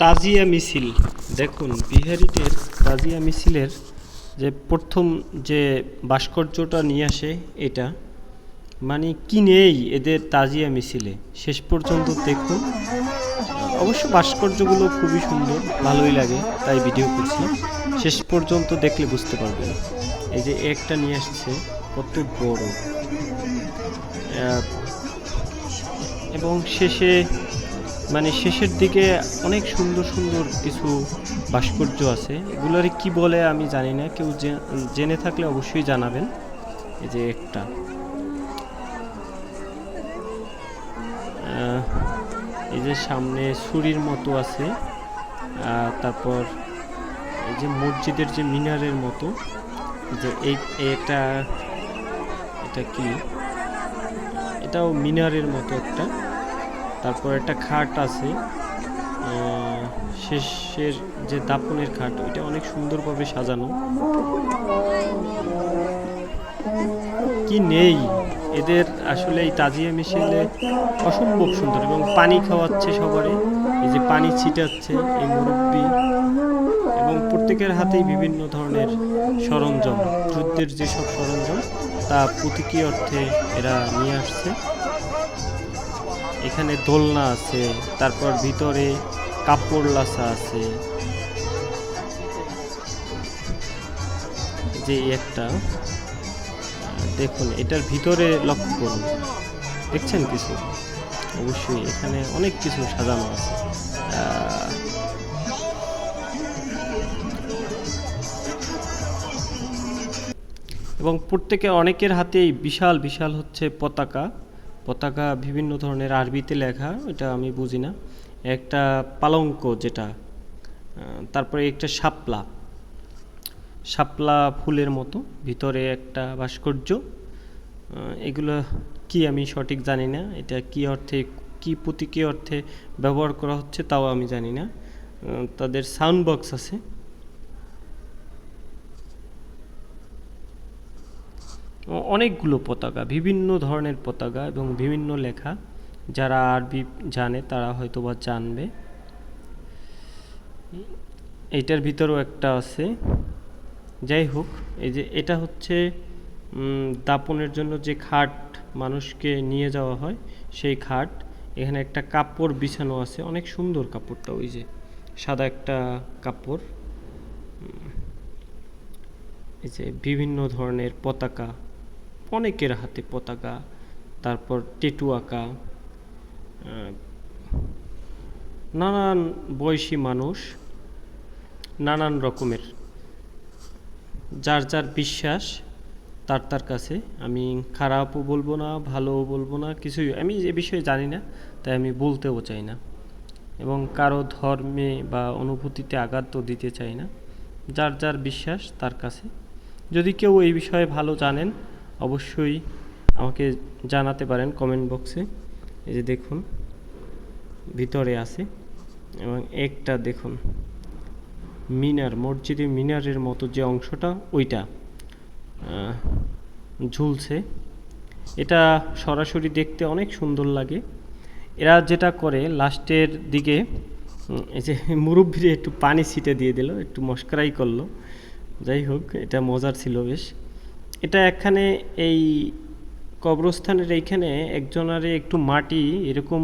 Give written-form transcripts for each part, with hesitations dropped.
তাজিয়া মিছিল দেখুন, বিহারিদের তাজিয়া মিছিলের যে প্রথম যে ভাস্কর্যটা নিয়ে আসে এটা মানে কি নেই এদের তাজিয়া মিছিলে শেষ পর্যন্ত দেখুন। অবশ্য ভাস্কর্যগুলো খুবই সুন্দর, ভালোই লাগে, তাই ভিডিও করছি। শেষ পর্যন্ত দেখলে বুঝতে পারবেন। এই যে একটা নিয়ে আসছে কত বড়, এবং শেষের দিকে অনেক সুন্দর সুন্দর কিছু ভাস্কর্য আছে। এগুলোর কি বলে আমি জানি না, কেউ জেনে থাকলে অবশ্যই জানাবেন। এই যে একটা এই যে সামনে ছুরির মতো আছে, তারপর এই যে মসজিদের যে মিনারের মতো, যে এটা কি, এটাও মিনারের মতো একটা। তারপর একটা খাট আছে, শেষের যে দাপনের খাট, ওইটা অনেক সুন্দরভাবে সাজানো। কি নেই এদের আসলে এই তাজিয়া মিছিলে, অসম্ভব সুন্দর। এবং পানি খাওয়াচ্ছে সবারই, এই যে পানি ছিটাচ্ছে এই মুরব্বী, এবং প্রত্যেকের হাতেই বিভিন্ন ধরনের সরঞ্জাম, যুদ্ধের যেসব সরঞ্জাম তা প্রতীকী অর্থে এরা নিয়ে আসছে। এখানে দোলনা আছে, তারপর ভিতরে কাপড় লাসা আছে। যে একটা দেখুন, এটার ভিতরে লক্ষ্য করুন, দেখছেন কিছু? অবশ্যই এখানে অনেক কিছু সাজানো আছে। এবং অনেকের হাতেই বিশাল বিশাল হচ্ছে পতাকা বিভিন্ন ধরনের, আরবিতে লেখা, এটা আমি বুঝি না। একটা পালঙ্ক যেটা, তারপরে একটা শাপলা ফুলের মতো, ভিতরে একটা ভাস্কর্য। এগুলো কি আমি সঠিক জানি না, এটা কি অর্থে, কি প্রতীকী অর্থে ব্যবহার করা হচ্ছে তাও আমি জানি না। তাদের সাউন্ড বক্স আছে। অনেকগুলো পতাকা, বিভিন্ন ধরনের পতাকা এবং বিভিন্ন লেখা। যারা আরবি জানে তারা হয়তো বা জানবে। এইটার ভিতরেও একটা আছে। যাই হোক, এই যে এটা হচ্ছে দাপনের জন্য যে খাট মানুষকে নিয়ে যাওয়া হয়, সেই খাট। এখানে একটা কাপড় বিছানো আছে, অনেক সুন্দর কাপড়টা, ওই যে সাদা একটা কাপড়। এই যে বিভিন্ন ধরনের পতাকা, অনেকের হাতে পতাকা, তারপর টেটু আঁকা, নানান বয়সী মানুষ, নানান রকমের, যার যার বিশ্বাস তার কাছে। আমি খারাপও বলবো না, ভালোও বলবো না, কিছুই আমি এ বিষয়ে জানি না, তাই আমি বলতেও চাই না, এবং কারো ধর্মে বা অনুভূতিতে আঘাত তো দিতে চাই না। যার যার বিশ্বাস তার কাছে। যদি কেউ এই বিষয়ে ভালো জানেন অবশ্যই আমাকে জানাতে পারেন কমেন্ট বক্সে। এই যে দেখুন, ভিতরে আছে। এবং একটা দেখুন, মিনার, মসজিদের মিনারের মতো যে অংশটা, ওইটা ঝুলছে। এটা সরাসরি দেখতে অনেক সুন্দর লাগে। এরা যেটা করে লাস্টের দিকে, এই যে মুরব্বিরে একটু পানি ছিটে দিয়ে দিল, একটু মস্করাই করলো। যাই হোক, এটা মজার ছিল বেশ। এটা এখানে এই কবরস্থানের এইখানে একজনারে একটু মাটি এরকম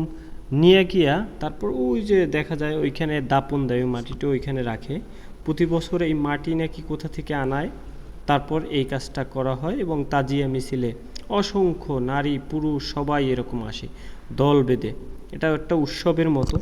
নিয়ে গিয়া, তারপর ওই যে দেখা যায় ওইখানে দাপন দেয়, ওই মাটিটা ওইখানে রাখে। প্রতি বছর এই মাটি নাকি কোথা থেকে আনায়, তারপর এই কাজটা করা হয়। এবং তাজিয়া মিছিলে অসংখ্য নারী পুরুষ সবাই এরকম আসে দল বেঁধে। এটা একটা উৎসবের মতো।